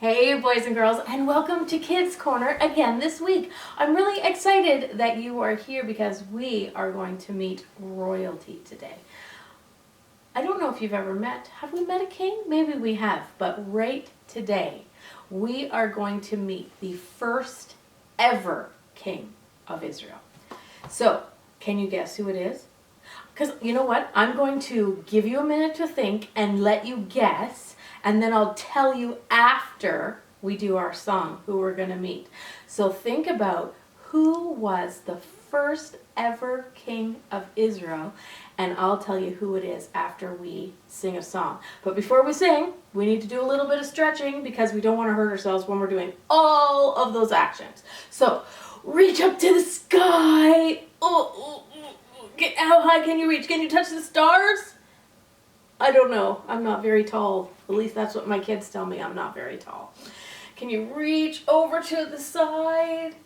Hey boys and girls, and welcome to Kids Corner again this week. I'm really excited that you are here because we are going to meet royalty today. I don't know if you've ever met. Have we met a king? Maybe we have, but right today we are going to meet the first ever king of Israel. So, can you guess who it is? Because you know what? I'm going to give you a minute to think and let you guess, and then I'll tell you after we do our song who we're going to meet. So think about who was the first ever king of Israel, and I'll tell you who it is after we sing a song. But before we sing, we need to do a little bit of stretching because we don't want to hurt ourselves when we're doing all of those actions. So reach up to the sky. How high can you reach? Can you touch the stars? I don't know. I'm not very tall. At least that's what my kids tell me. I'm not very tall. Can you reach over to the side?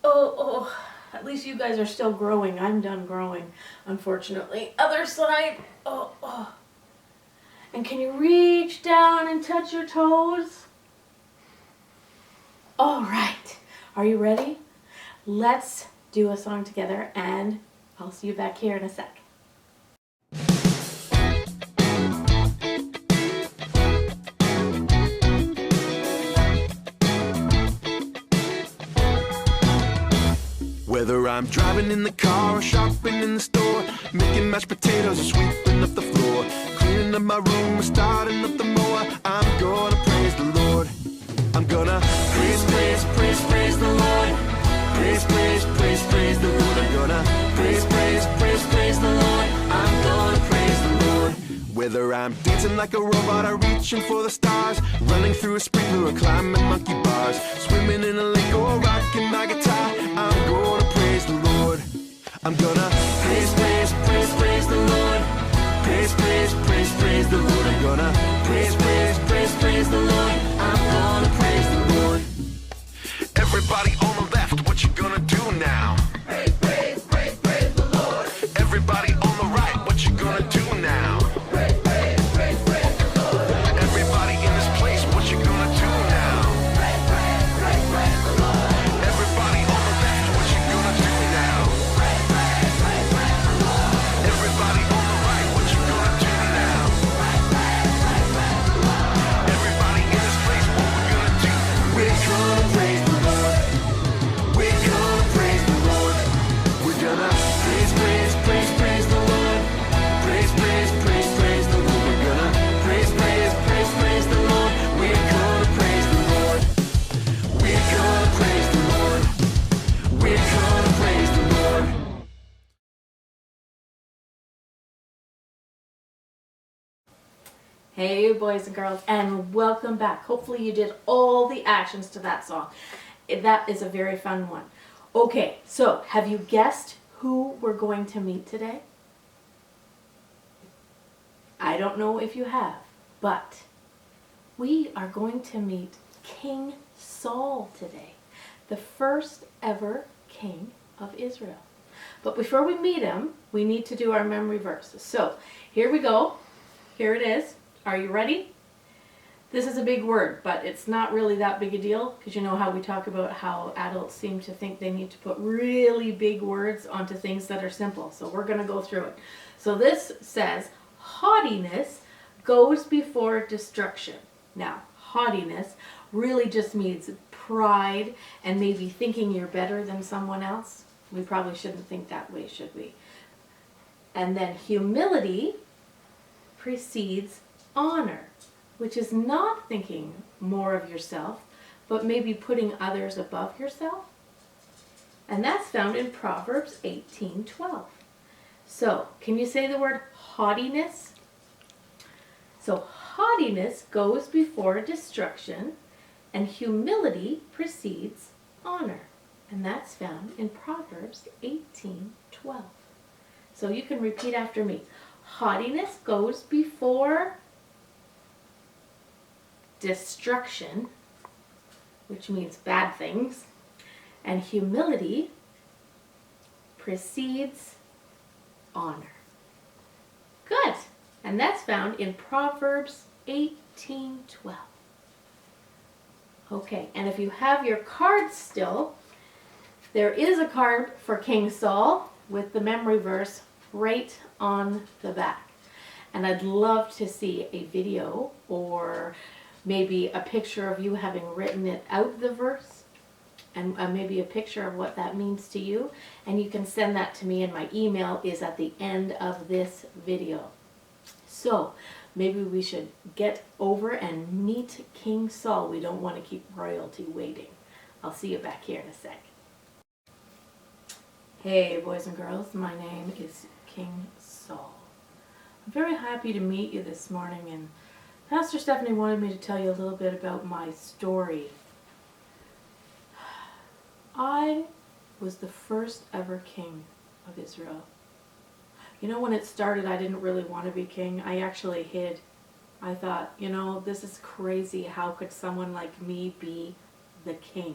At least you guys are still growing. I'm done growing, unfortunately. Other side. And can you reach down and touch your toes? All right. Are you ready? Let's do a song together, and I'll see you back here in a sec. Whether I'm driving in the car or shopping in the store, making mashed potatoes or sweeping up the floor, cleaning up my room or starting up the mower, I'm gonna praise the Lord. I'm gonna praise the Lord. Praise the Lord. I'm gonna praise the Lord. I'm gonna praise the Lord. Whether I'm dancing like a robot or reaching for the stars, running through a sprinkler or climbing monkey bars, swimming in a lake or rocking my guitar, I'm gonna praise the Lord. I'm gonna praise the Lord. Praise the Lord. I'm gonna praise the Lord. I'm gonna praise the Lord. Everybody on the left, what you gonna do now? Praise the Lord. Everybody on the right, what you gonna do now? Praise the Lord. Everybody in this place, what you gonna do now? Praise the Lord. Everybody on the left, what you gonna do now? Praise the Lord. Everybody on the right, what you gonna do now? Praise the Lord. Everybody in this place, what we gonna do? We're gonna praise the Lord. We're gonna praise the Lord. We're gonna praise the Lord. Praise the Lord. We're gonna praise the Lord. We're gonna praise the Lord. We're gonna praise the Lord. We're gonna praise the Lord. Hey boys and girls, and welcome back. Hopefully you did all the actions to that song. That is a very fun one. Okay, so have you guessed who we're going to meet today? I don't know if you have, but we are going to meet King Saul today, the first ever king of Israel. But before we meet him, we need to do our memory verses. So here we go. Here it is. Are you ready? This is a big word, but it's not really that big a deal because you know how we talk about how adults seem to think they need to put really big words onto things that are simple. So we're going to go through it. So this says, haughtiness goes before destruction. Now, haughtiness really just means pride and maybe thinking you're better than someone else. We probably shouldn't think that way, should we? And then humility precedes honor, which is not thinking more of yourself, but maybe putting others above yourself. And that's found in Proverbs 18:12. So, can you say the word haughtiness? So, haughtiness goes before destruction, and humility precedes honor. And that's found in Proverbs 18:12. So you can repeat after me. Haughtiness goes before destruction, which means bad things, and humility precedes honor. Good. And that's found in Proverbs 18:12. Okay, and if you have your cards still, there is a card for King Saul with the memory verse right on the back. And I'd love to see a video or maybe a picture of you having written it out, the verse, and maybe a picture of what that means to you. And you can send that to me, and my email is at the end of this video. So maybe we should get over and meet King Saul. We don't want to keep royalty waiting. I'll see you back here in a sec. Hey boys and girls, my name is King Saul. I'm very happy to meet you this morning, and Pastor Stephanie wanted me to tell you a little bit about my story. I was the first ever king of Israel. You know, when it started, I didn't really want to be king. I actually hid. I thought, you know, this is crazy. How could someone like me be the king?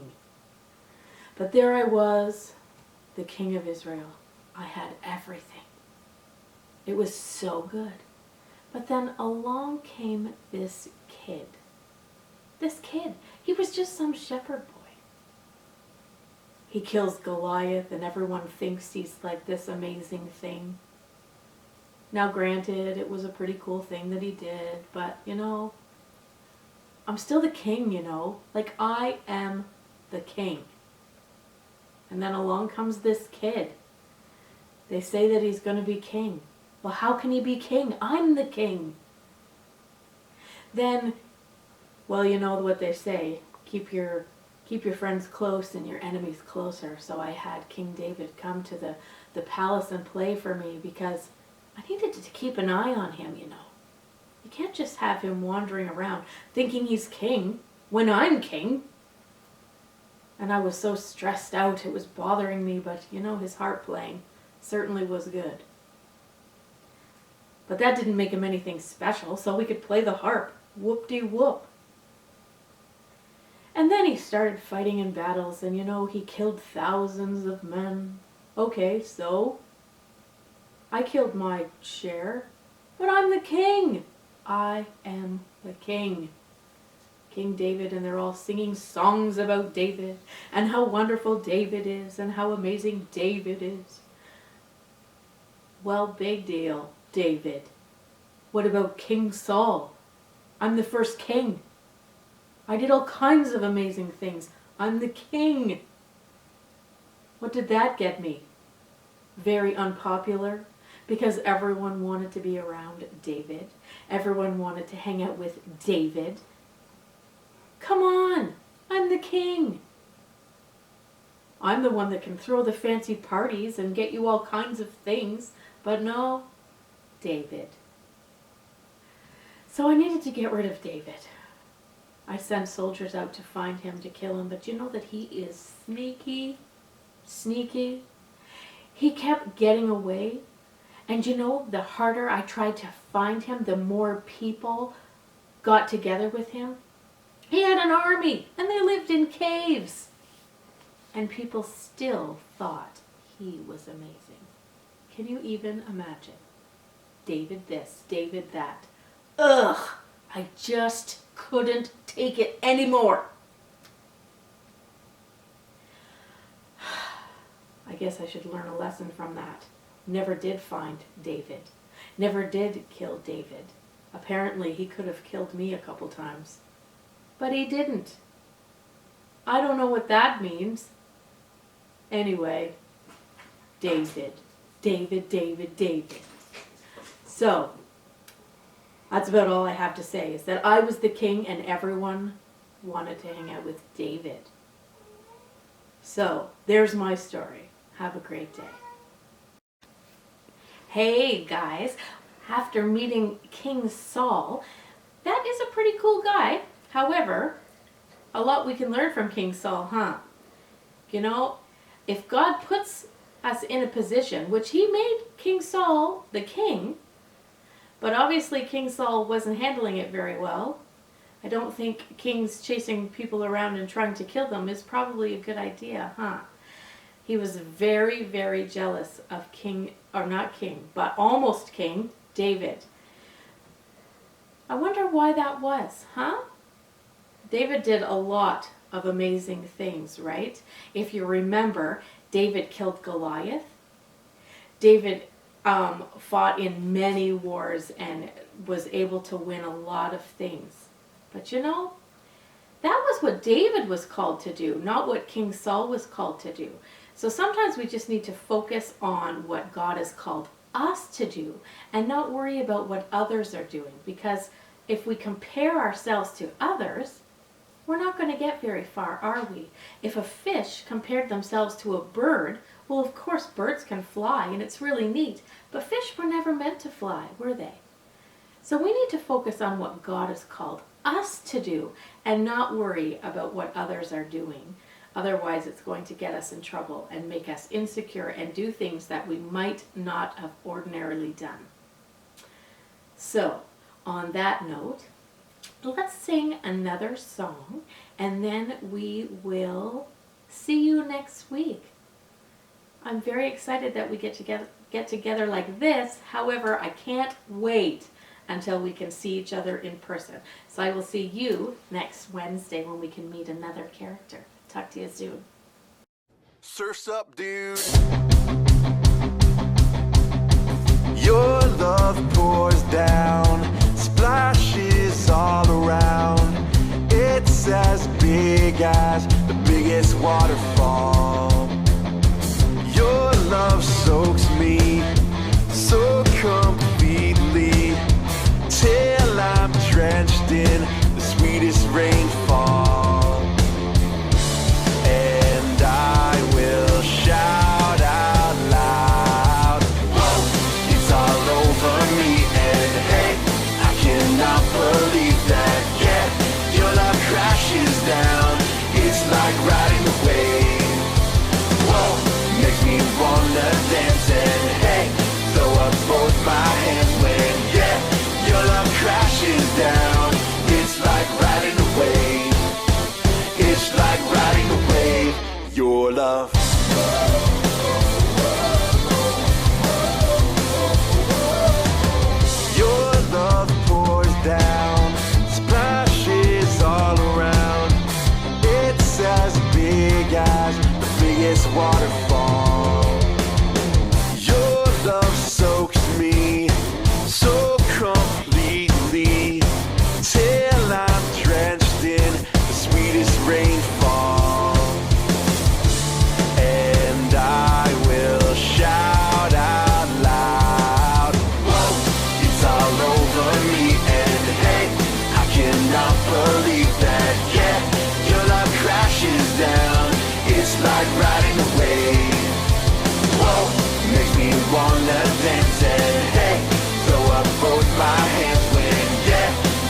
But there I was, the king of Israel. I had everything. It was so good. But then along came this kid. This kid. He was just some shepherd boy. He kills Goliath and everyone thinks he's like this amazing thing. Now granted, it was a pretty cool thing that he did, but you know, I'm still the king, you know. Like, I am the king. And then along comes this kid. They say that he's going to be king. Well, how can he be king? I'm the king. Then, well, you know what they say. Keep your friends close and your enemies closer. So I had King David come to the palace and play for me because I needed to keep an eye on him, you know. You can't just have him wandering around thinking he's king when I'm king. And I was so stressed out, it was bothering me, but you know, his harp playing certainly was good. But that didn't make him anything special, so we could play the harp. Whoop-de-whoop. And then he started fighting in battles, and you know, he killed thousands of men. Okay, so I killed my share, but I'm the king. I am the king. King David, and they're all singing songs about David and how wonderful David is and how amazing David is. Well, big deal, David. What about King Saul? I'm the first king. I did all kinds of amazing things. I'm the king. What did that get me? Very unpopular, because everyone wanted to be around David. Everyone wanted to hang out with David. Come on, I'm the king. I'm the one that can throw the fancy parties and get you all kinds of things, but no, David. So I needed to get rid of David. I sent soldiers out to find him, to kill him, but you know that he is sneaky. He kept getting away, and you know, the harder I tried to find him, the more people got together with him. He had an army, and they lived in caves. And people still thought he was amazing. Can you even imagine? David this, David that. Ugh! I just couldn't take it anymore. I guess I should learn a lesson from that. Never did find David. Never did kill David. Apparently he could have killed me a couple times. But he didn't. I don't know what that means. Anyway, David. So, that's about all I have to say, is that I was the king and everyone wanted to hang out with David. So, there's my story. Have a great day. Hey guys, after meeting King Saul, that is a pretty cool guy. However, a lot we can learn from King Saul, huh? You know, if God puts us in a position, which he made King Saul the king, but obviously King Saul wasn't handling it very well. I don't think kings chasing people around and trying to kill them is probably a good idea, huh? He was very, very jealous of almost King David. I wonder why that was, huh? David did a lot of amazing things, right? If you remember, David killed Goliath. David fought in many wars and was able to win a lot of things. But you know, that was what David was called to do, not what King Saul was called to do. So sometimes we just need to focus on what God has called us to do and not worry about what others are doing. Because if we compare ourselves to others, we're not going to get very far, are we? If a fish compared themselves to a bird, well, of course, birds can fly, and it's really neat. But fish were never meant to fly, were they? So we need to focus on what God has called us to do and not worry about what others are doing. Otherwise, it's going to get us in trouble and make us insecure and do things that we might not have ordinarily done. So, on that note, let's sing another song, and then we will see you next week. I'm very excited that we get together like this. However, I can't wait until we can see each other in person. So I will see you next Wednesday when we can meet another character. Talk to you soon. Surf's up, dude. Your love pours down, splashes all around. It's as big as the biggest waterfall. Your love soaks me so completely, till I'm drenched in the sweetest rainfall. And I will shout out loud, whoa, it's all over me. And hey, I cannot believe that, yeah, your love crashes down. It's like riding the wave. Whoa, makes me wanna dance. And hey, throw up both my hands when, yeah, your love crashes down. It's like riding a wave. It's like riding a wave. Your love. Your love pours down, splashes all around. It's as big as the biggest waterfall. Your love soaks me so completely, till I'm drenched in the sweetest rainfall. And I will shout out loud, whoa, it's all over me. And hey, I cannot believe that, yeah, your love crashes down. It's like riding a wave. Whoa, makes me wanna dance. And hey, throw up both my hands when, yeah,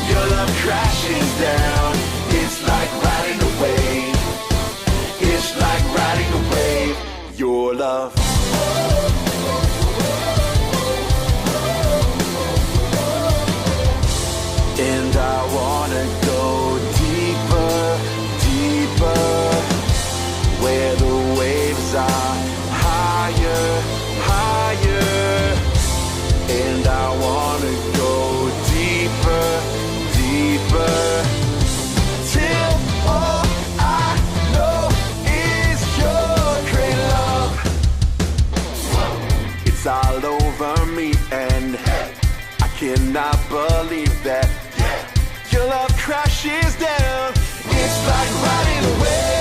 your love crashes down. It's like riding a wave. It's like riding a wave. Your love. And I wanna go deeper, deeper, where the waves are higher, higher. And I wanna go deeper, deeper, till all I know is your great love. It's all over me, and I cannot believe that, your love crashes down. It's like riding a wave.